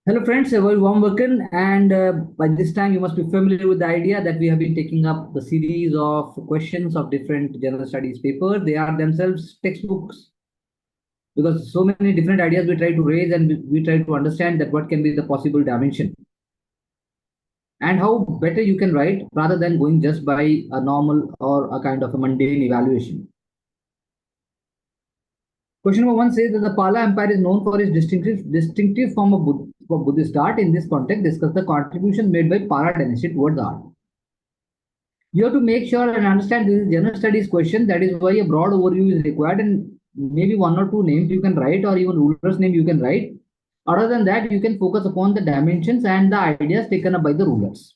Hello friends, a very warm welcome, and by this time you must be familiar with the idea that we have been taking up the series of questions of different general studies papers. They are themselves textbooks because so many different ideas we try to raise, and we try to understand that what can be the possible dimension and how better you can write rather than going just by a normal or a kind of a mundane evaluation. Question number one says that the Pala Empire is known for its distinctive form of Buddhist art. In this context, discuss the contribution made by Pala dynasty towards art. You have to make sure and understand this is general studies question. That is why a broad overview is required, and maybe one or two names you can write, or even ruler's name you can write. Other than that, you can focus upon the dimensions and the ideas taken up by the rulers.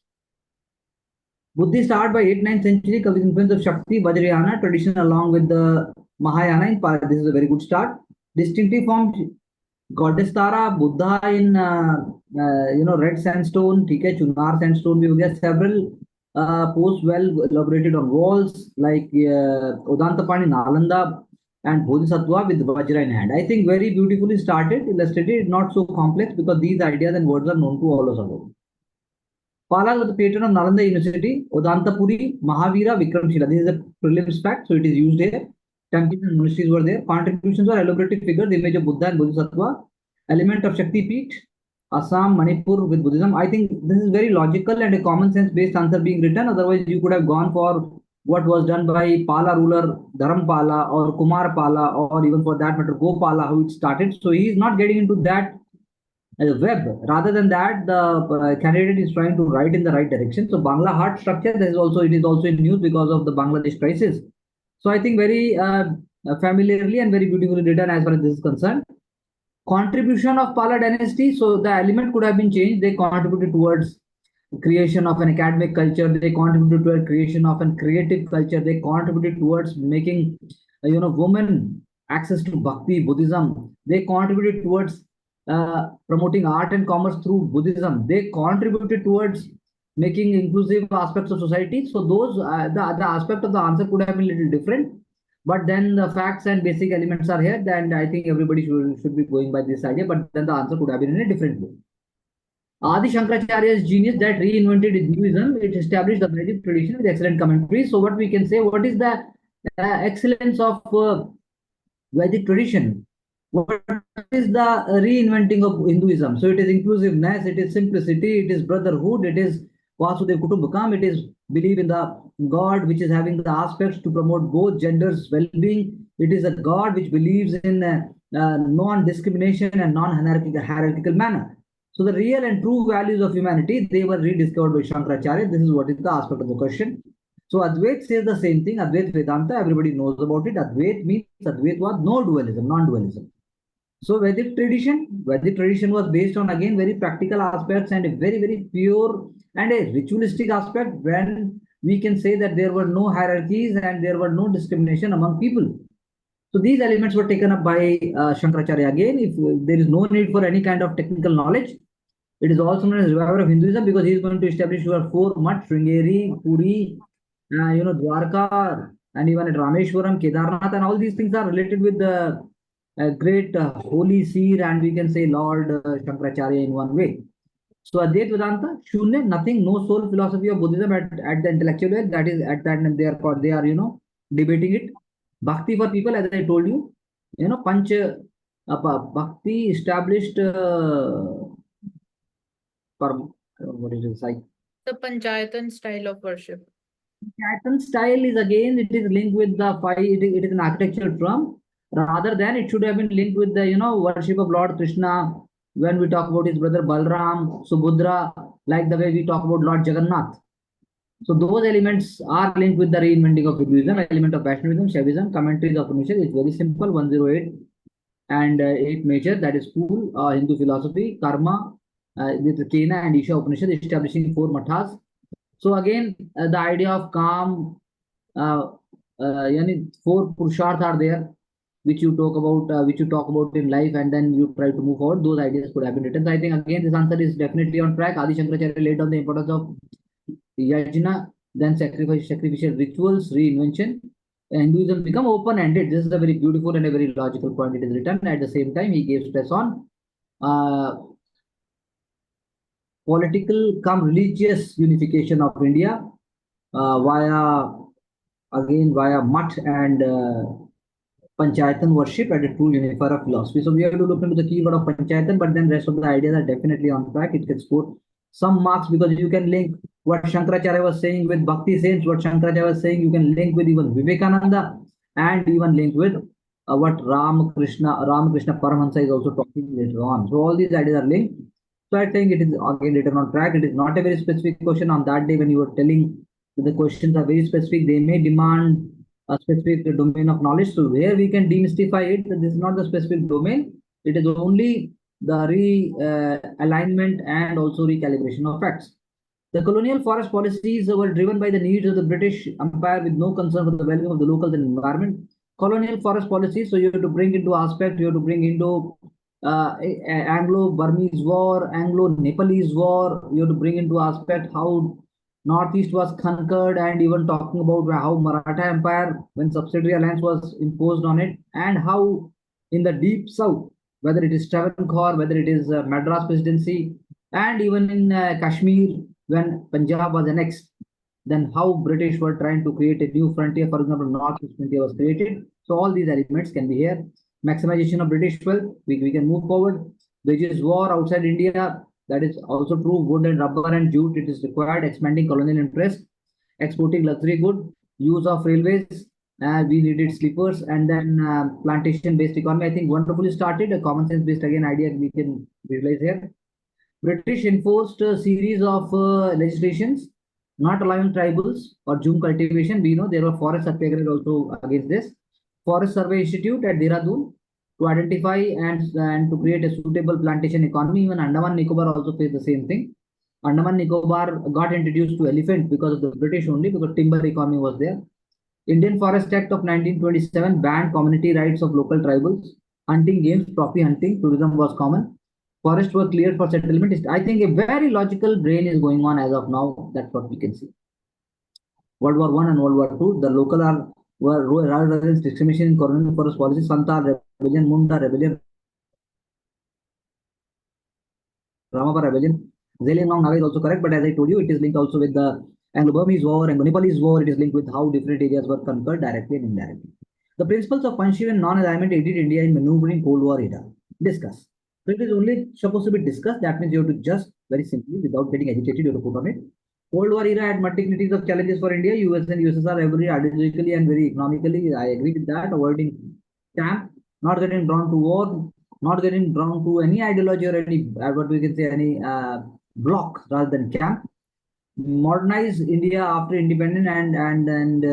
Buddhist art by 8th 9th century comes influence of Shakti, Vajrayana tradition along with the Mahayana. This is a very good start. Distinctive form Goddess Tara, Buddha in red sandstone, ठीक है, Chunar sandstone भी हो गया. Several posts well elaborated on walls like Udantapani, Nalanda, and Bodhisattva with Vajra in hand. I think very beautifully started, illustrated, not so complex because these ideas and words are known to all of us. Pala was the patron of Nalanda University, Odantapuri, Mahavira, Vikramshila. This is a prelims fact, so it is used here. Temples and monasteries were there. Contributions were elaborative figures, the image of Buddha and Bodhisattva, element of Shakti Peeth, Assam, Manipur with Buddhism. I think this is very logical and a common sense based answer being written. Otherwise, you could have gone for what was done by Pala ruler Dharampala or Kumar Pala, or even for that matter Gopala, how it started. So he is not getting into that as a web. Rather than that, the candidate is trying to write in the right direction. So Bangla heart structure, it is also in news because of the Bangladesh crisis. So I think very familiarly and very beautifully written as far as this is concerned. Contribution of Pala dynasty. So the element could have been changed. They contributed towards creation of an academic culture. They contributed to a creation of a creative culture. They contributed towards making, women access to Bhakti, Buddhism. They contributed towards promoting art and commerce through Buddhism. They contributed towards making inclusive aspects of society. So those the aspect of the answer could have been a little different, but then the facts and basic elements are here. Then I think everybody should be going by this idea. But then the answer could have been in a different way. Adi Shankaracharya's genius that reinvented Hinduism. It established the Vedic tradition with excellent commentary. So what we can say, what is the excellence of Vedic tradition? What is the reinventing of Hinduism? So it is inclusiveness, it is simplicity, it is brotherhood, it is Vasudev Kutumbakam, it is belief in the God which is having the aspects to promote both genders' well-being. It is a God which believes in non-discrimination and non-hierarchical manner. So the real and true values of humanity, they were rediscovered by Shankaracharya. This is what is the aspect of the question. So Advait says the same thing. Advait Vedanta, everybody knows about it. Advait means Advait was no dualism, non-dualism. So Vedic tradition was based on again very practical aspects and a very, very pure and a ritualistic aspect, when we can say that there were no hierarchies and there were no discrimination among people. So these elements were taken up by Shankaracharya again. If there is no need for any kind of technical knowledge, it is also known as reviver of Hinduism because he is going to establish your 4 mutt, Sringeri, Puri, Dwarka, and even at Rameshwaram, Kedarnath, and all these things are related with the great holy seer, and we can say Lord Shankaracharya in one way. So Advait Vedanta, Shunya, nothing, no soul philosophy of Buddhism at the intellectual level. That is at that, and they are debating it. Bhakti for people, as I told you, Bhakti established what is it like? The Panchayatan style of worship. Panchayatan style is again, it is linked with the five. It is an architectural term. Rather than it should have been linked with the worship of Lord Krishna when we talk about his brother Balram, Subhadra, like the way we talk about Lord Jagannath. So those elements are linked with the reinventing of Hinduism, element of Vaishnavism, Shaivism, commentaries of Upanishad. It's very simple, 108 and 8 major, that is school, Hindu philosophy, karma, with Kena and Isha Upanishad, establishing 4 mathas. So again, the idea of calm, 4 purusharthas are there, which you talk about in life, and then you try to move forward. Those ideas could have been written. So I think again this answer is definitely on track. Adi Shankaracharya laid down the importance of yajna, then sacrificial rituals, reinvention. Hinduism become open-ended. This is a very beautiful and a very logical point. It is written. At the same time, he gave stress on political come religious unification of India via mutt and Panchayatan worship and a true unifier of philosophy. So we have to look into the keyword of Panchayatan, but then rest of the ideas are definitely on track. It can score some marks because you can link what Shankaracharya was saying with Bhakti Saints, what Shankaracharya was saying, you can link with even Vivekananda and even link with what Ramakrishna Paramahansa is also talking later on. So all these ideas are linked. So I think it is again written on track. It is not a very specific question on that day when you were telling the questions are very specific. They may demand a specific domain of knowledge. So where we can demystify it, this is not the specific domain. It is only the alignment and also recalibration of facts. The colonial forest policies were driven by the needs of the British Empire with no concern for the well-being of the locals and environment. Colonial forest policies, so you have to bring into aspect, you have to bring into Anglo-Burmese war, Anglo-Nepalese war, you have to bring into aspect how Northeast was conquered and even talking about how Maratha Empire, when subsidiary alliance was imposed on it, and how in the deep south, whether it is Travancore, whether it is Madras Presidency, and even in Kashmir, when Punjab was annexed, then how British were trying to create a new frontier. For example, Northeast frontier was created. So all these elements can be here. Maximization of British wealth, we can move forward. Wages war outside India, that is also true. Wood and rubber and jute, it is required. Expanding colonial interest, exporting luxury good, use of railways, we needed sleepers, and then plantation-based economy. I think wonderfully started. A common sense-based again idea we can visualize here. British enforced a series of legislations not allowing tribals or June cultivation. We know there were forest satyagrahas also against this. Forest Survey Institute at Dehradun to identify and to create a suitable plantation economy. Even Andaman Nicobar also faced the same thing. Andaman Nicobar got introduced to elephant because of the British only, because timber economy was there. Indian Forest Act of 1927 banned community rights of local tribals. Hunting games, trophy hunting, tourism was common. Forests were cleared for settlement. I think a very logical brain is going on as of now. That's what we can see. World War I and World War II, the local were rather than discrimination in colonial forest policy. Santal rebellion, Munda rebellion, Ramappa rebellion. Zelianong Naga is also correct, but as I told you, it is linked also with the Anglo-Burmese war, Anglo-Nepalese war. It is linked with how different areas were conquered directly and indirectly. The principles of Panchshir and non-alignment aided India in maneuvering Cold War era. Discuss. So it is only supposed to be discussed. That means you have to just very simply, without getting agitated, you have to put on it. Cold War era had multitudes of challenges for India. US and USSR very ideologically and very economically. I agree with that. Avoiding camp, not getting drawn to war, not getting drawn to any ideology or any what we can say any block rather than camp. Modernize India after independence and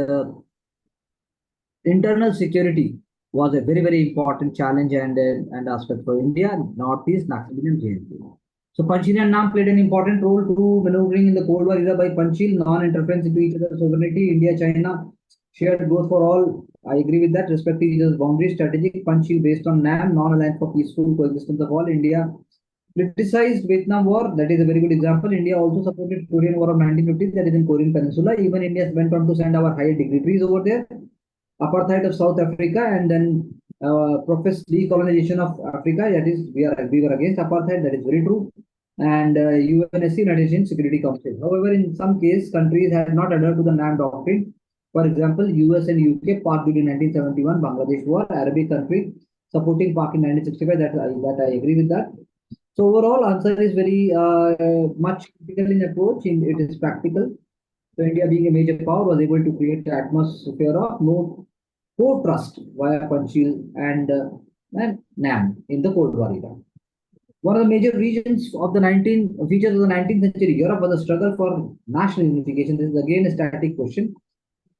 internal security was a very important challenge and aspect for India. Northeast, Naxal and JNK. So Panchil and Nam played an important role to maneuvering in the Cold War era by Panchil, non-interference into each other's sovereignty. India, China, shared growth for all. I agree with that. Respecting each other's boundaries, strategic Panchil based on NAM, non-aligned for peaceful coexistence of all. India criticized Vietnam War. That is a very good example. India also supported Korean War of 1950s. That is in Korean Peninsula. Even India went on to send our higher dignitaries over there. Apartheid of South Africa, and then professed decolonization of Africa. That is, we were against apartheid. That is very true. And UNSC, United Nations Security Council. However, in some cases, countries had not adhered to the NAM doctrine. For example, US and UK, Pak in 1971, Bangladesh War, Arabic country supporting Pak in 1965. That I agree with that. So overall, answer is very much critical in approach. It is practical. So India, being a major power, was able to create an atmosphere of no trust via Panchil and NAM in the Cold War era. One of the major regions of the 19th century, Europe, was a struggle for national unification. This is again a static question.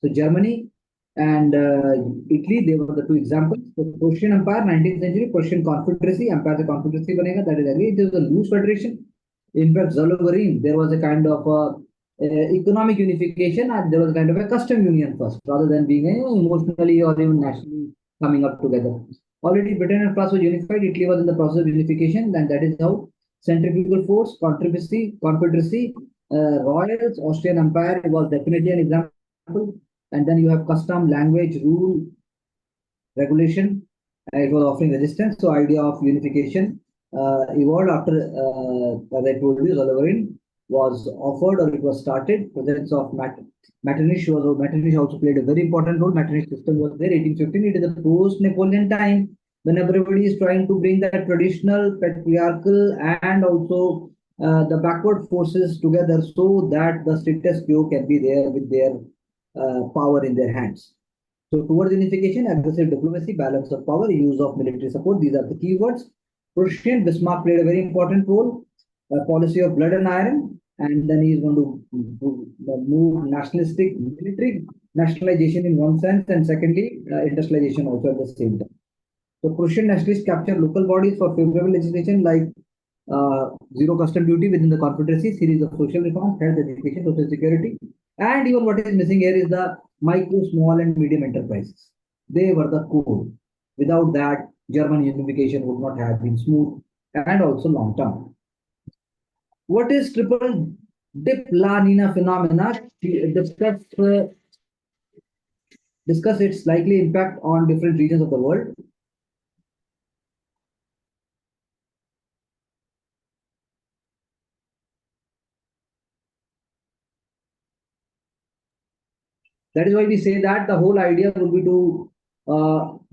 So Germany and Italy, they were the two examples. The Prussian Empire, 19th century, Prussian Confederacy, Empire the Confederacy banega, that is agree. It was a loose federation. In fact, Zalogarin, there was a kind of economic unification, and there was a kind of a custom union first, rather than being emotionally or even nationally coming up together. Already Britain and France were unified. Italy was in the process of unification, and that is how centrifugal force, confederacy, royals, Austrian Empire was definitely an example. And then you have custom, language, rule, regulation. It was offering resistance. So idea of unification. evolved after, as I told you, Zolaverin was offered or it was started. Presence of Metternich also played a very important role. Metternich system was there, 1815. It is a post-Napoleon time when everybody is trying to bring that traditional, patriarchal, and also the backward forces together so that the status quo can be there with their power in their hands. So towards unification, aggressive diplomacy, balance of power, use of military support, these are the keywords. Prussian Bismarck played a very important role, a policy of blood and iron, and then he is going to move nationalistic military nationalization in one sense, and secondly, industrialization also at the same time. So Prussian nationalists capture local bodies for favorable legislation like zero custom duty within the Confederacy, series of social reforms, health, education, social security, and even what is missing here is the micro, small, and medium enterprises. They were the core. Without that, German unification would not have been smooth and also long term. What is triple dip La Nina phenomena? Discuss its likely impact on different regions of the world. That is why we say that the whole idea would be to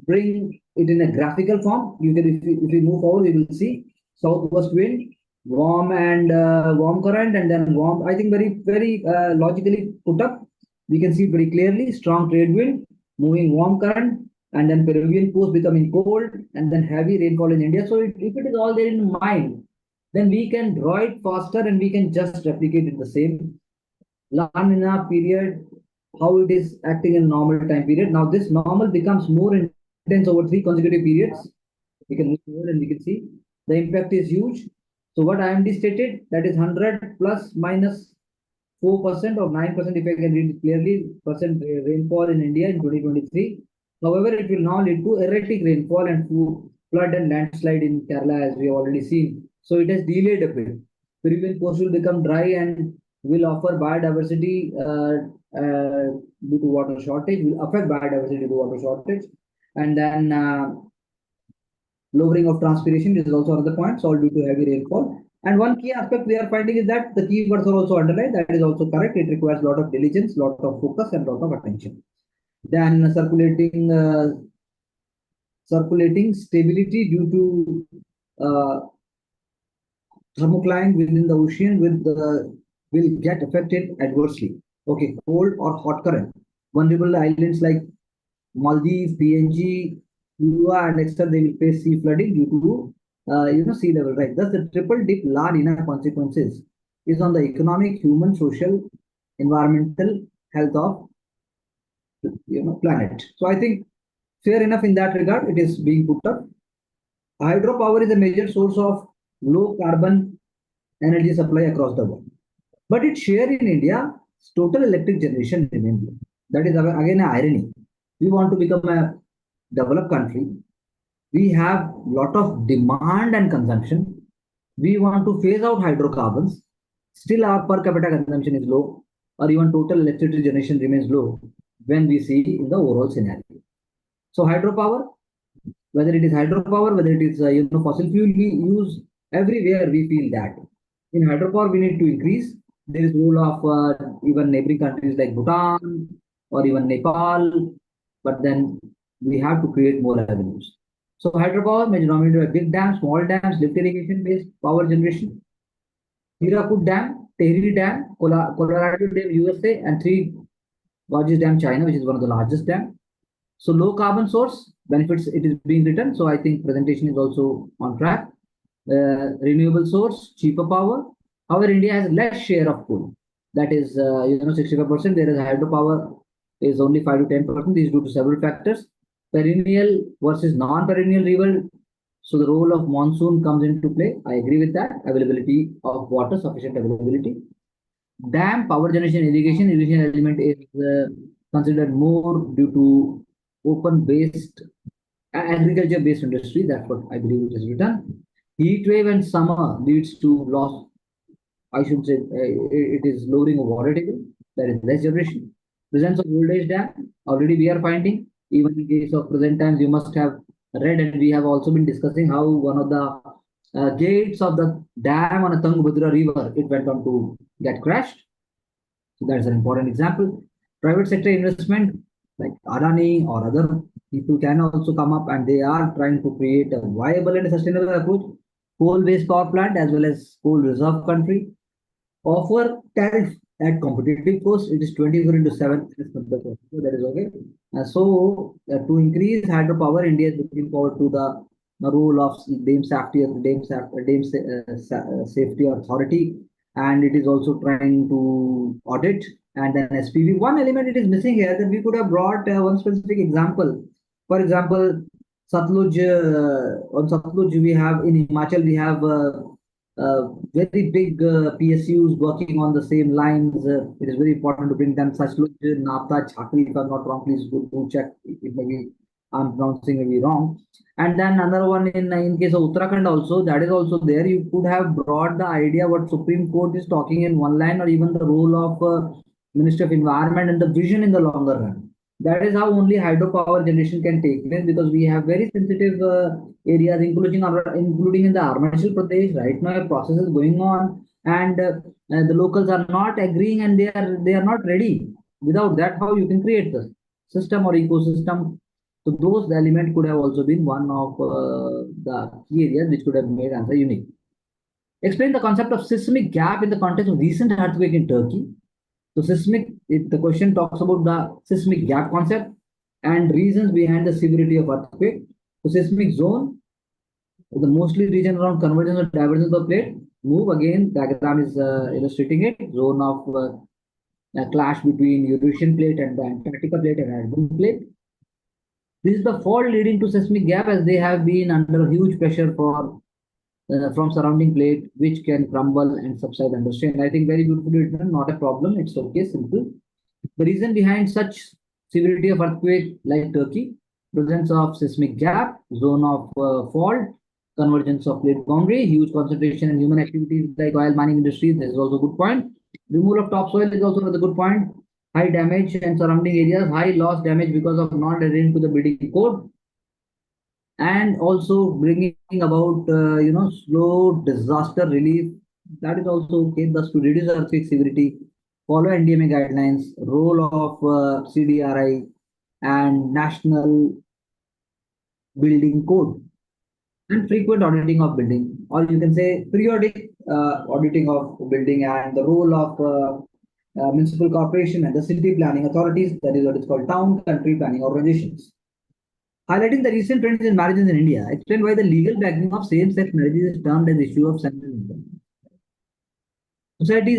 bring it in a graphical form. You can, if you move forward, you will see southwest wind, warm and warm current, and then warm. I think very logically put up. We can see very clearly strong trade wind, moving warm current, and then Peruvian coast becoming cold, and then heavy rainfall in India. So if it is all there in mind, then we can draw it faster and we can just replicate it the same. La Nina period, how it is acting in normal time period. Now this normal becomes more intense over 3 consecutive periods. We can move forward and we can see the impact is huge. So what IMD stated, that is 100 plus minus 4% or 9%, if I can read it clearly, percent rainfall in India in 2023. However, it will now lead to erratic rainfall and flood and landslide in Kerala, as we have already seen. So it has delayed a bit. Peruvian coast will become dry and will offer biodiversity due to water shortage, will affect biodiversity due to water shortage. And then lowering of transpiration is also another point, all due to heavy rainfall. And one key aspect we are finding is that the keywords are also underlined. That is also correct. It requires a lot of diligence, lot of focus, and lot of attention. Then circulating stability due to thermocline within the ocean will get affected adversely. Okay, cold or hot current. Vulnerable islands like Maldives, PNG, Cuba, and etc. They will face sea flooding due to sea level rise. Thus, the triple dip La Nina consequences is on the economic, human, social, environmental health of planet. So I think fair enough in that regard. It is being put up. Hydropower is a major source of low carbon energy supply across the world, but its share in India's total electric generation remains low. That is again an irony. We want to become a developed country. We have a lot of demand and consumption. We want to phase out hydrocarbons. Still, our per capita consumption is low, or even total electricity generation remains low when we see in the overall scenario. So, hydropower, whether it is hydropower, whether it is fossil fuel, we use everywhere. We feel that in hydropower we need to increase. There is role of even neighboring countries like Bhutan or even Nepal, but then we have to create more avenues. So hydropower may be dominated by big dams, small dams, lift irrigation based power generation. Hirakud Dam, Tehri Dam, Colorado Dam, USA, and 3 Gorges Dam, China, which is one of the largest dam. So low carbon source benefits, it is being written. So I think presentation is also on track. Renewable source, cheaper power. However, India has less share of coal. That is 65%. Whereas hydropower is only 5 to 10%. This is due to several factors. Perennial versus non-perennial river. So the role of monsoon comes into play. I agree with that. Availability of water, sufficient availability. Dam, power generation, irrigation element is considered more due to open-based, agriculture-based industry. That's what I believe it is written. Heat wave and summer leads to loss. I should say it is lowering of water table. There is less generation. Presence of old age dam. Already we are finding. Even in case of present times, you must have read, and we have also been discussing how one of the gates of the dam on a Tungabhadra river, it went on to get crashed. So that is an important example. Private sector investment like Adani or other people can also come up and they are trying to create a viable and sustainable approach. Coal-based power plant as well as coal reserve country offer tariff at competitive cost. It is 24 into 7 as compared to so that is okay. To increase hydropower, India is looking forward to the role of Safety Authority, and it is also trying to audit. And then SPV. One element it is missing here that we could have brought one specific example. For example, on Satluj we have in Himachal we have very big PSUs working on the same lines. It is very important to bring them such Napta, Chakri, if I'm not wrong, please do check if maybe I'm pronouncing maybe wrong. And then another one in case of Uttarakhand also, that is also there. You could have brought the idea what Supreme Court is talking in one line or even the role of Minister of Environment and the vision in the longer run. That is how only hydropower generation can take place because we have very sensitive areas, including in the Arunachal Pradesh. Right now, a process is going on, and the locals are not agreeing, and they are not ready. Without that, how you can create the system or ecosystem? So those elements could have also been one of the key areas which could have made answer unique. Explain the concept of seismic gap in the context of recent earthquake in Turkey. So the question talks about the seismic gap concept and reasons behind the severity of earthquake. So seismic zone is the mostly region around convergence or divergence of plate. Move again, diagram is illustrating it. Zone of a clash between Eurasian plate and the Antarctica plate and Arabian plate. This is the fault leading to seismic gap as they have been under huge pressure from surrounding plate, which can crumble and subside under strain. I think very beautifully written, not a problem. It's okay, simple. The reason behind such severity of earthquake like Turkey, presence of seismic gap, zone of fault, convergence of plate boundary, huge concentration in human activities like oil mining industries. This is also a good point. Removal of topsoil is also another good point. High damage and surrounding areas, high loss damage because of not adhering to the building code, and also bringing about slow disaster relief. That is also okay. Thus, to reduce earthquake severity, follow NDMA guidelines, role of CDRI, and national building code, and frequent auditing of building, or you can say periodic auditing of building, and the role of municipal corporation and the city planning authorities. That is what is called town country planning organizations. Highlighting the recent trends in marriages in India, explain why the legal backing of same-sex marriages is termed as issue of central income. Our society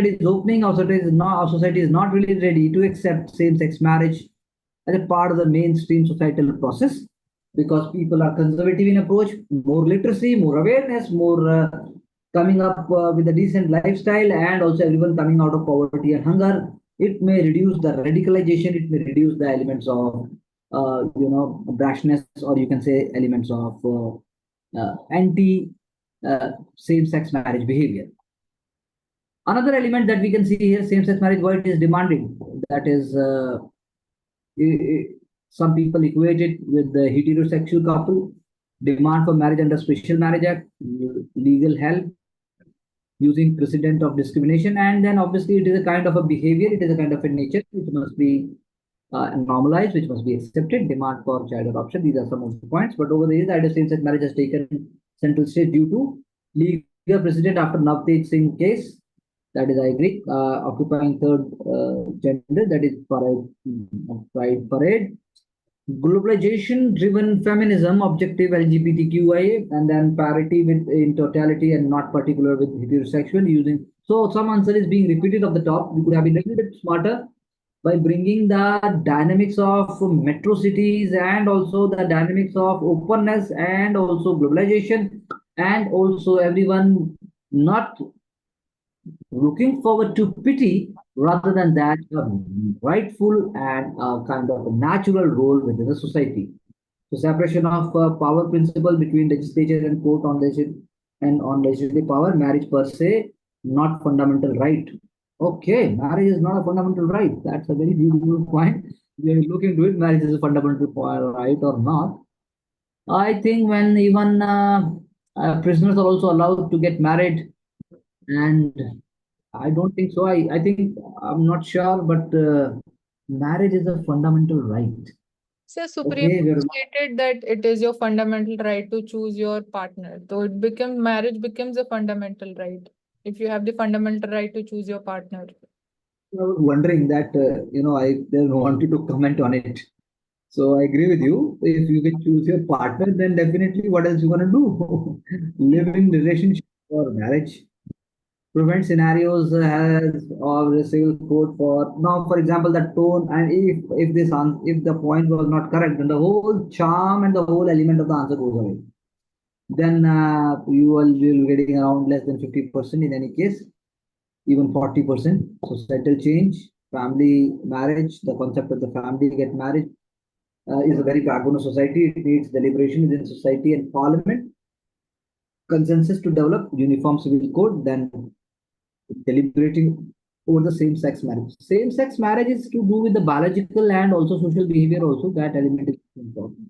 is opening, our society is not really ready to accept same-sex marriage as a part of the mainstream societal process because people are conservative in approach, more literacy, more awareness, more coming up with a decent lifestyle, and also everyone coming out of poverty and hunger. It may reduce the radicalization, it may reduce the elements of brashness, or you can say elements of anti same-sex marriage behavior. Another element that we can see here, same-sex marriage, what it is demanding, that is some people equate it with the heterosexual couple, demand for marriage under Special Marriage Act, legal help, using precedent of discrimination, and then obviously it is a kind of a behavior, it is a kind of a nature which must be normalized, which must be accepted, demand for child adoption. These are some of the points. But over the years, the idea of same-sex marriage has taken central stage due to legal precedent after Navteej Singh case. That is, I agree, occupying third gender, that is Pride Parade. Globalization-driven feminism, objective LGBTQIA, and then parity in totality and not particular with heterosexual using. So some answer is being repeated of the top. We could have been a little bit smarter by bringing the dynamics of metro cities and also the dynamics of openness and also globalization, and also everyone not looking forward to pity rather than that rightful and kind of a natural role within the society. So separation of power principle between legislature and court on legislative power, marriage per se, not fundamental right. Okay, marriage is not a fundamental right. That's a very beautiful point. We are looking to it, marriage is a fundamental right or not. I think when even Prisoners are also allowed to get married, and I don't think so. I think I'm not sure, but marriage is a fundamental right. So Supreme Okay, Court stated that it is your fundamental right to choose your partner. So it becomes marriage becomes a fundamental right if you have the fundamental right to choose your partner. I was wondering that I then wanted to comment on it. So I agree with you. If you can choose your partner, then definitely what else you gonna do? Live in relationship or marriage. Prevent scenarios has or the civil code for now. For example, the tone, and if the point was not correct, then the whole charm and the whole element of the answer goes away. Then you will be getting around less than 50% in any case, even 40%. Societal change, family marriage, the concept of the family get married is a very backbone of society. It needs deliberation within society and parliament, consensus to develop uniform civil code, then deliberating over the same-sex marriage. Same-sex marriage is to do with the biological and also social behavior also. That element is important.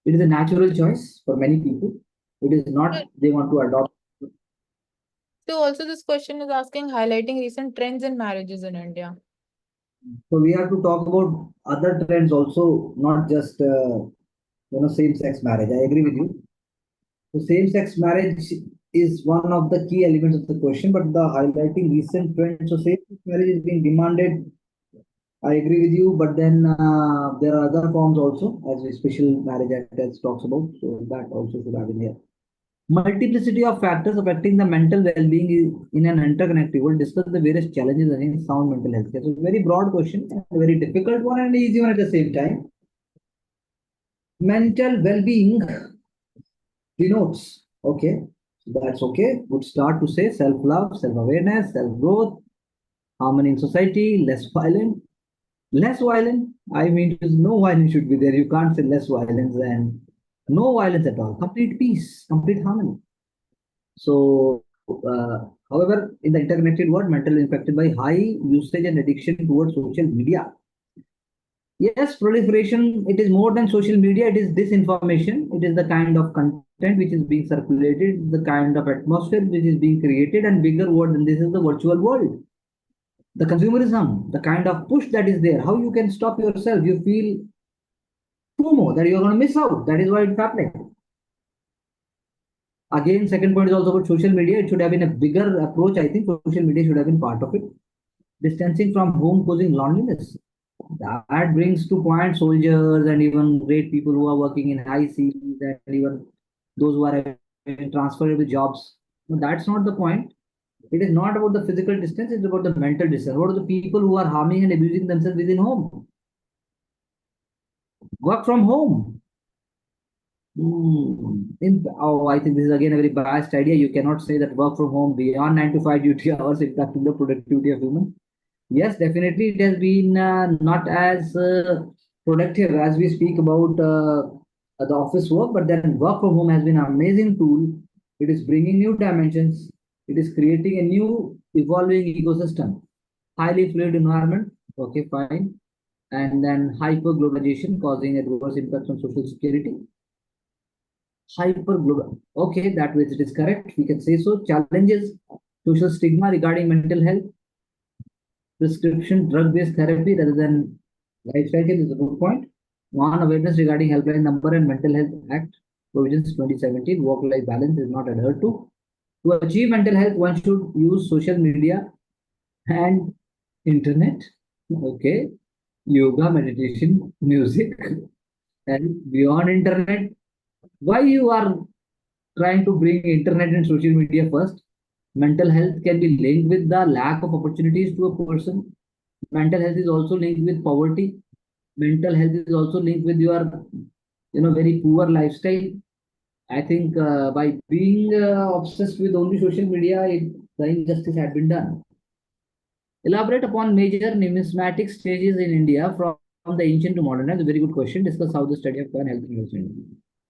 It is a natural choice for many people. It is not they want to adopt. So also this question is asking highlighting recent trends in marriages in India. So we have to talk about other trends also, not just same-sex marriage. I agree with you. So same-sex marriage is one of the key elements of the question, but the highlighting recent trends. So same-sex marriage is being demanded. I agree with you, but then there are other forms also, as the Special Marriage Act as talks about. So that also should have in here. Multiplicity of factors affecting the mental well-being in an interconnected world. Discuss the various challenges against sound mental health care. So very broad question, and a very difficult one, and easy one at the same time. Mental well-being denotes. Okay, that's okay. Good start to say self-love, self-awareness, self-growth, harmony in society, less violent. Less violent, I mean, no violence should be there. You can't say less violence and no violence at all. Complete peace, complete harmony. So, however, in the interconnected world, mental impacted by high usage and addiction towards social media. Yes, proliferation, it is more than social media, it is disinformation. It is the kind of content which is being circulated, the kind of atmosphere which is being created, and bigger word than this is the virtual world. The consumerism, the kind of push that is there, how you can stop yourself. You feel FOMO that you're going to miss out. That is why it's happening. Again, second point is also about social media. It should have been a bigger approach. I think social media should have been part of it. Distancing from home causing loneliness. That brings to point soldiers and even great people who are working in high seas and even those who are having transferable jobs. No, that's not the point. It is not about the physical distance, it's about the mental distance. What are the people who are harming and abusing themselves within home? Work from home. I think this is again a very biased idea. You cannot say that work from home beyond 9 to 5 duty hours impacting the productivity of human. Yes, definitely it has been not as productive as we speak about the office work, but then work from home has been an amazing tool. It is bringing new dimensions. It is creating a new evolving ecosystem. Highly fluid environment. Okay, fine. And then hyper globalization causing adverse impacts on social security. Hyper global. Okay, that way it is correct. We can say so. Challenges, social stigma regarding mental health, prescription drug-based therapy rather than lifestyle change is a good point. One awareness regarding helpline number and mental health act provisions 2017. Work-life balance is not adhered to. To achieve mental health, one should use social media and internet. Okay, yoga, meditation, music, and beyond internet. Why you are trying to bring internet and social media first? Mental health can be linked with the lack of opportunities to a person. Mental health is also linked with poverty. Mental health is also linked with your very poor lifestyle. I think by being obsessed with only social media, the injustice had been done. Elaborate upon major numismatic stages in India from the ancient to modern times. A very good question. Discuss how the study of coin helps in India.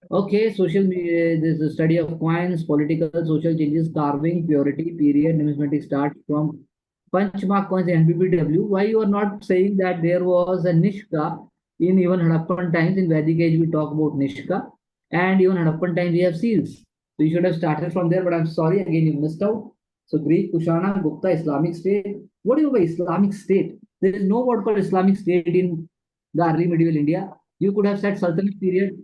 Okay, social media, this is the study of coins, political, social changes, carving, purity, period, numismatic starts from Punchmark coins and NPPW. Why you are not saying that there was a Nishka in even Harappan times? In Vedic age, we talk about Nishka, and even Harappan times we have seals. So you should have started from there, but I'm sorry, again, you missed out. So Greek, Kushana, Gupta, Islamic State. What do you mean by Islamic State? There is no word called Islamic State in the early medieval India. You could have said Sultanate period,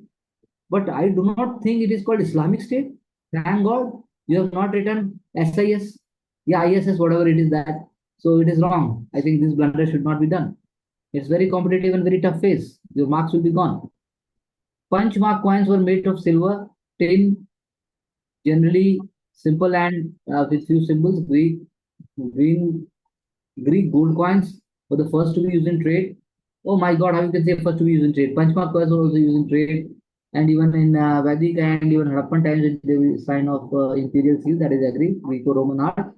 but I do not think it is called Islamic State. Thank God you have not written SIS. Yeah, ISS, whatever it is that. So it is wrong. I think this blunder should not be done. It's very competitive and very tough phase. Your marks will be gone. Punch mark coins were made of silver, tin, generally simple and with few symbols. Green, Greek gold coins were the first to be used in trade. Oh my God, how you can say first to be used in trade? Punch mark coins were also used in trade, and even in Vedic and even Harappan times, there is sign of imperial seal. That is agree. Greco-Roman art.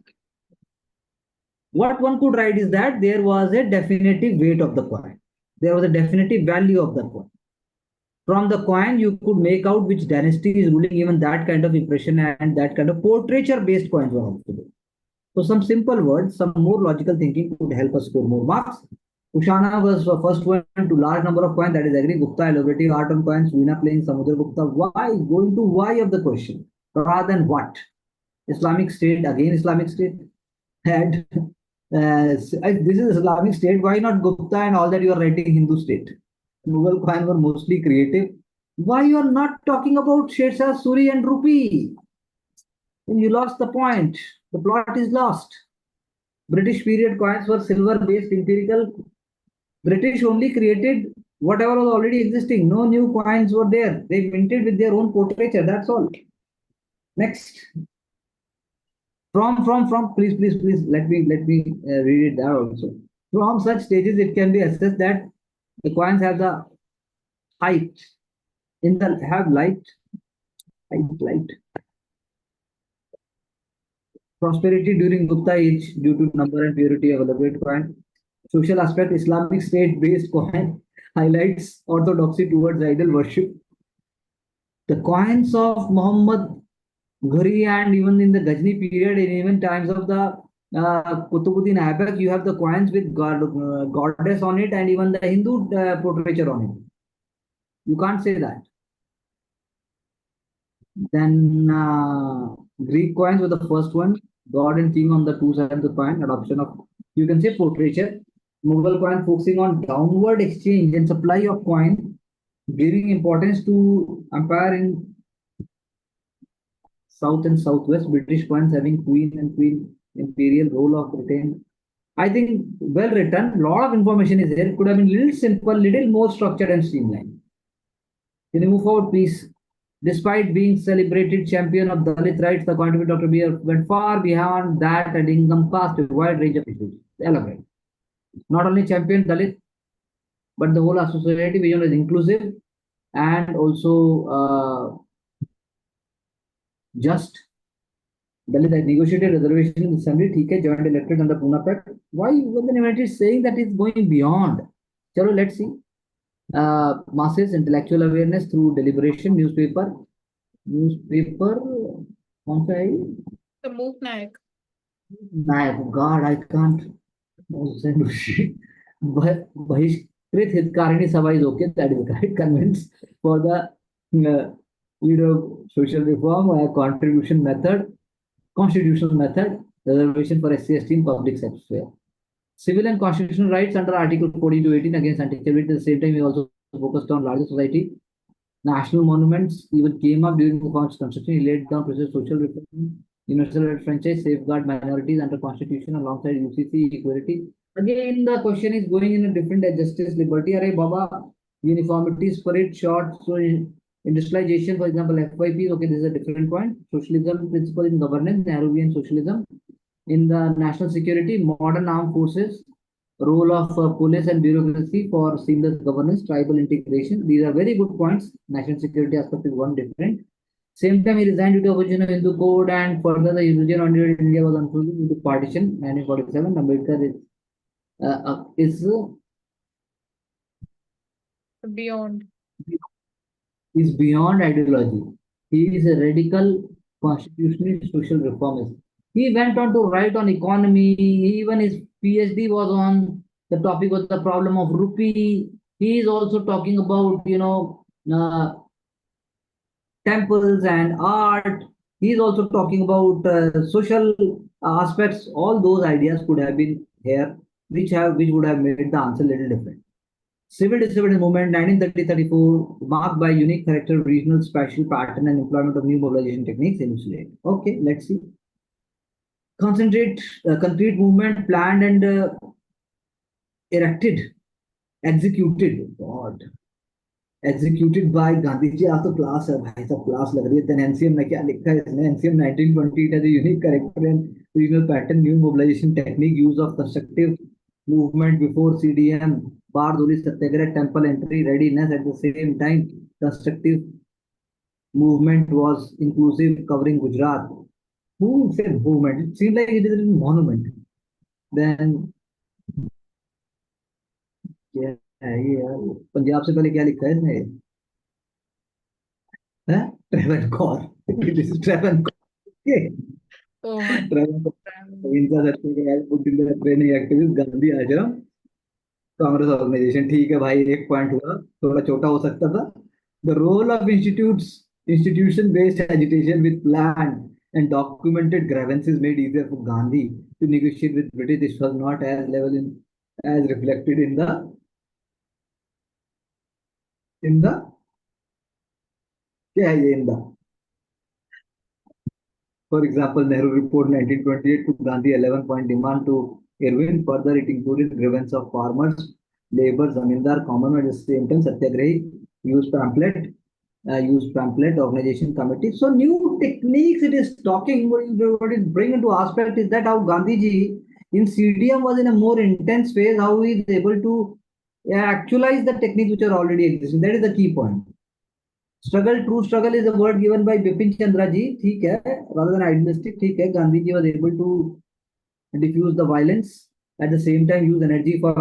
What one could write is that there was a definitive weight of the coin. There was a definitive value of the coin. From the coin, you could make out which dynasty is ruling. Even that kind of impression and that kind of portraiture-based coins were also there. So some simple words, some more logical thinking could help us score more marks. Kushana was the first one to large number of coins. That is agree. Gupta elaborative art on coins. Veena playing Samudra Gupta. Why? Going to why of the question rather than what. Islamic State, again Islamic State. And this is Islamic State. Why not Gupta and all that you are writing Hindu State? Mughal coins were mostly creative. Why you are not talking about Shershah Suri and Rupee? Then you lost the point. The plot is lost. British period coins were silver-based empirical. British only created whatever was already existing. No new coins were there. They minted with their own portraiture. That's all. Next. Please, let me read it there also. From such stages, it can be assessed that the coins have the height in the have light. Prosperity during Gupta age due to number and purity of elaborate coin. Social aspect, Islamic State-based coin highlights orthodoxy towards idol worship. The coins of Muhammad Ghori and even in the Ghazni period, and even times of the Kutubuddin Aibak, you have the coins with goddess on it and even the Hindu portraiture on it. You can't say that. Then Greek coins were the first one. God and king on the two sides of the coin. Adoption of, you can say, portraiture. Mughal coin focusing on downward exchange and supply of coin, giving importance to empire in south and southwest. British coins having queen and queen imperial role of Britain. I think well written. Lot of information is there. It could have been little simple, little more structured and streamlined. Can you move forward, please? Despite being celebrated champion of Dalit rights, the contributor Dr. Beer went far beyond that and encompassed a wide range of issues. Elaborate. Not only champion Dalit, but the whole society vision is inclusive and also just. Dalit had negotiated reservation in the assembly, TK joined elected under Pune Pact. Why when the United is saying that it's going beyond? Chalo, let's see. Masses, intellectual awareness through deliberation, newspaper, कौन सा है ये? The Mook Nayak. God, I can't. बहिष्कृत हितकारिणी सभा is okay. That is correct. Convince for the social reform contribution method, constitutional method, reservation for SC/ST in public sector. Civil and constitutional rights under Article 14 to 18 against untouchability. At the same time, we also focused on larger society. National monuments even came up during the construction. He laid down process social reform, universal right franchise, safeguard minorities under constitution alongside UCC equality. Again, the question is going in a different justice, liberty. Array Baba, uniformity, spirit, short. So industrialization, for example, FYP. Okay, this is a different point. Socialism principle in governance, Nehruvian socialism. In the national security, modern armed forces, role of police and bureaucracy for seamless governance, tribal integration. These are very good points. National security aspect is one different. Same time, he resigned due to opposition of Hindu code and further the religion on India was unfolded due to partition. 1947, Ambedkar is Beyond. beyond ideology. He is a radical constitutionalist social reformist. He went on to write on economy. Even his PhD was on the topic was the problem of rupee. He is also talking about temples and art. He is also talking about social aspects. All those ideas could have been here, which would have made the answer a little different. Civil disobedience movement 1930-34 marked by unique character, regional spatial pattern, and employment of new mobilization techniques elucidate. Okay, let's see. Concrete movement planned and erected, executed. God, executed by Gandhi ji. आज तो class है भाई, सब class लग रही है. Then NCM में क्या लिखा है इसने? NCM 1920 it has a unique character and regional pattern, new mobilization technique, use of constructive movement before CDM, Bardoli Satyagraha, temple entry readiness at the same time. Constructive movement was inclusive, covering Gujarat. Who said movement? It seems like it is a monument. Then क्या है ये यार? पंजाब से पहले क्या लिखा है इसने? Travancore. This is Travancore. Okay. Oh my Travancore. God. इनका सर्टिफिकेट है put in the training activist Gandhi आश्रम कांग्रेस ऑर्गेनाइजेशन. ठीक है भाई, एक पॉइंट हुआ, थोड़ा छोटा हो सकता था. The role of institution based agitation with planned and documented grievances made easier for Gandhi to negotiate with British. This was not as level in as reflected in the क्या है ये in the. For example, Nehru Report 1928 to Gandhi 11-point demand to Irwin. Further, it included grievance of farmers, labor, zamindar, common at the same time. Satyagrahi used pamphlet, organization committee. So new techniques it is talking. What is bring into aspect is that how Gandhiji in CDM was in a more intense phase. How he is able to actualize the techniques which are already existing. That is the key point. Struggle, true struggle is a word given by Bipin Chandra ji. ठीक है, rather than idealistic. ठीक है, Gandhi ji was able to diffuse the violence, at the same time use energy for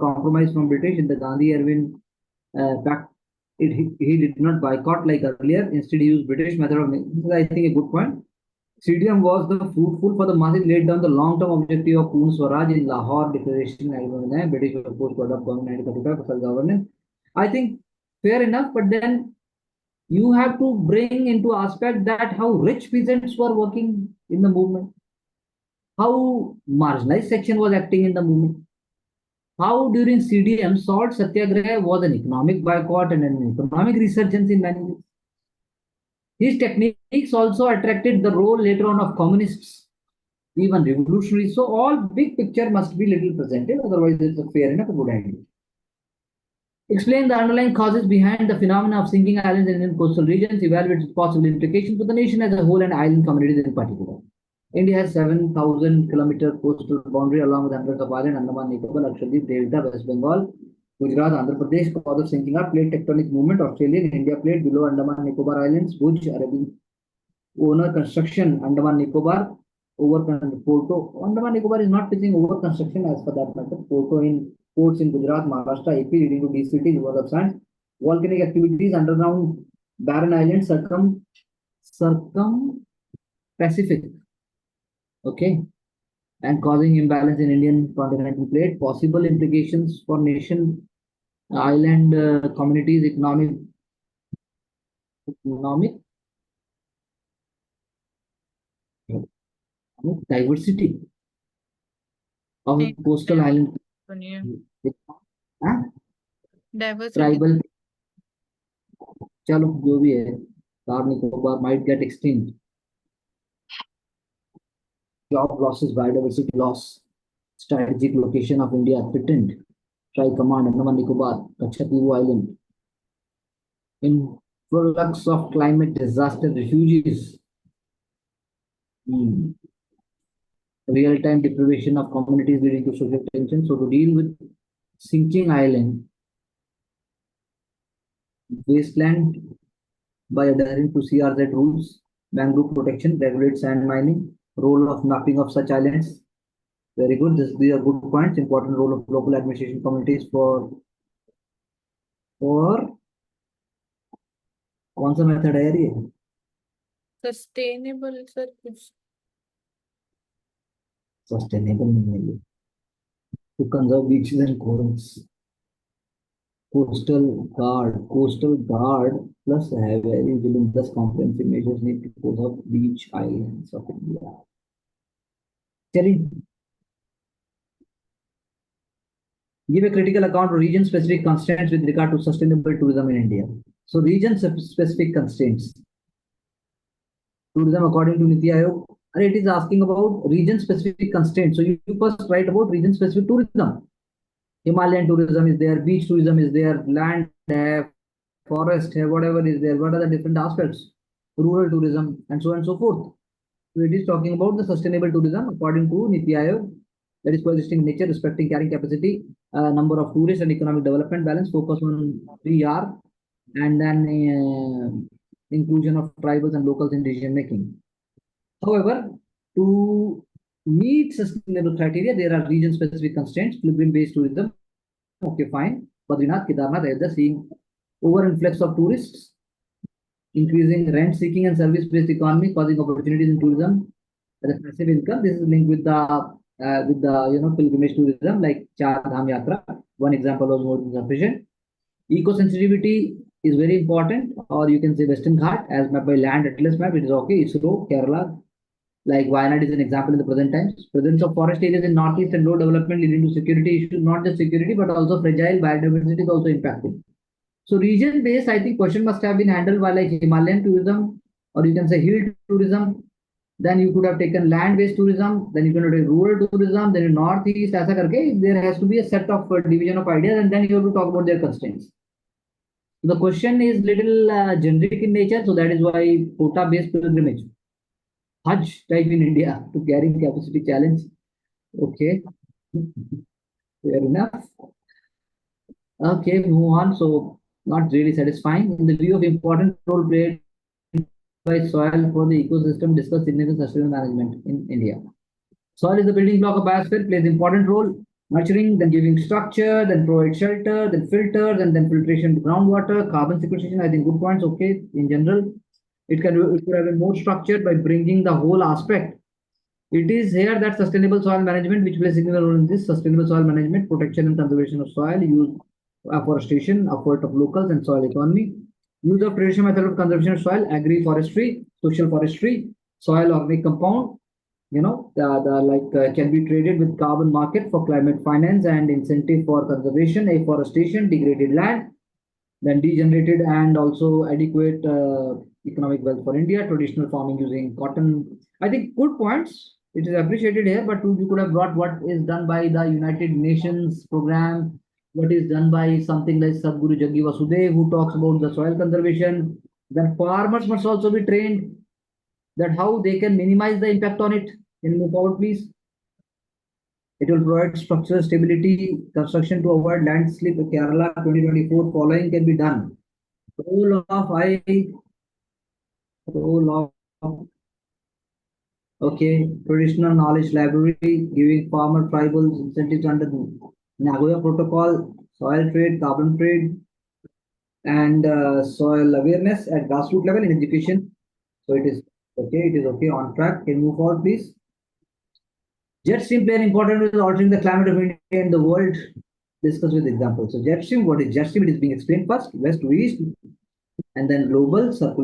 compromise from British. In the Gandhi Irwin fact, he did not boycott like earlier. Instead, he used British method of. This is, I think, a good point. CDM was the fruitful for the masses, laid down the long-term objective of Poon Swaraj in Lahore Declaration 1929. British were forced to adopt government 1935 for self-governance. I think fair enough, but then you have to bring into aspect that how rich peasants were working in the movement, how marginalized section was acting in the movement, how during CDM salt satyagraha was an economic boycott and an economic resurgence in many ways. His techniques also attracted the role later on of communists, even revolutionaries. So all big picture must be little presented, otherwise it's a fair enough a good idea. Explain the underlying causes behind the phenomena of sinking islands in Indian coastal regions, evaluate its possible implications for the nation as a whole and island communities in particular. India has 7,000-kilometer coastal boundary along with hundreds of islands, Andaman, Nicobar, Lakshadweep, Delta, West Bengal, Gujarat, Andhra Pradesh. Cause of sinking are plate tectonic movement, Australian India plate below Andaman Nicobar Islands, Bhuj, Arabian owner construction, Andaman Nicobar, over Porto. Andaman Nicobar is not facing over construction as per that matter. Porto in ports in Gujarat, Maharashtra, AP, leading to these cities, rivers of sand. Volcanic activities, underground barren islands, circum Pacific. Okay, and causing imbalance in Indian continental plate. Possible implications for nation, island communities, economic diversity of नहीं, coastal island. सुनिए हाँ? Diversity Tribal, चलो जो भी है, car Nicobar might get extinct. Job losses, biodiversity loss, strategic location of India threatened. Tri-Command, Andaman Nicobar, Kachativu Island. Influx of climate disaster refugees. Real-time deprivation of communities leading to social tension. So to deal with sinking island, wasteland by adhering to CRZ rules, mangrove protection, regulate sand mining, role of mapping of such islands. Very good. These are good points. Important role of local administration communities for कौन सा method है यार ये? Sustainable sir कुछ sustainable नहीं है ये. To conserve beaches and corals. Coastal Guard plus heavy villain plus comprehensive measures need to pose up beach islands of India. Chali, give a critical account of region-specific constraints with regard to sustainable tourism in India. So region-specific constraints. Tourism according to Niti Aayog, and it is asking about region-specific constraints. So you first write about region-specific tourism. Himalayan tourism is there, beach tourism is there, land have, forest have, whatever is there. What are the different aspects? Rural tourism and so on and so forth. So it is talking about the sustainable tourism according to Niti Aayog, that is coexisting nature, respecting carrying capacity, number of tourists and economic development balance, focus on 3R, and then inclusion of tribals and locals in decision making. However, to meet sustainable criteria, there are region-specific constraints. Pilgrim-based tourism, okay, fine. Badrinath, Kedarnath, Ayodhya, seeing over-influx of tourists, increasing rent-seeking and service-based economy, causing opportunities in tourism as a passive income. This is linked with the pilgrimage tourism like Char Dham Yatra. One example was more than sufficient. Eco-sensitivity is very important, or you can say Western Ghat as mapped by land atlas map. It is okay. ISRO, Kerala, like Wayanad is an example in the present times. Presence of forest areas in northeast and low development leading to security issues, not just security, but also fragile biodiversity is also impacted. So region-based, I think question must have been handled by like Himalayan tourism, or you can say hill tourism. Then you could have taken land-based tourism, then you can take rural tourism, then in northeast, as a there has to be a set of division of ideas, and then you have to talk about their constraints. So the question is little generic in nature, so that is why quota-based pilgrimage. Hajj type in India to carrying capacity challenge. Okay, fair enough. Okay, move on. So not really satisfying. In the view of important role played by soil for the ecosystem, discuss significant sustainable management in India. Soil is the building block of biosphere, plays important role, nurturing, then giving structure, then provide shelter, then filters, and then filtration to groundwater, carbon sequestration. I think good points. Okay, in general, it could have been more structured by bringing the whole aspect. It is here that sustainable soil management, which plays a significant role in this sustainable soil management, protection and conservation of soil, use afforestation, effort of locals and soil economy, use of traditional method of conservation of soil, agri-forestry, social forestry, soil organic compound, can be traded with carbon market for climate finance and incentive for conservation, afforestation, degraded land, then degenerated and also adequate economic wealth for India, traditional farming using cotton. I think good points. It is appreciated here, but you could have brought what is done by the United Nations program, what is done by something like Sadhguru Jaggi Vasudev, who talks about the soil conservation. Then farmers must also be trained that how they can minimize the impact on it. Can you move forward, please? It will provide structural stability, construction to avoid landslip. Kerala 2024 following can be done. Role of traditional knowledge library, giving farmer tribals incentives under the Nagoya Protocol, soil trade, carbon trade, and soil awareness at grassroots level in education. So it is okay on track. Can you move forward, please? Jet stream play an important role in altering the climate of India and the world. Discuss with examples. So jet stream, what is jet stream? It is being explained first, west to east, and then global circulation.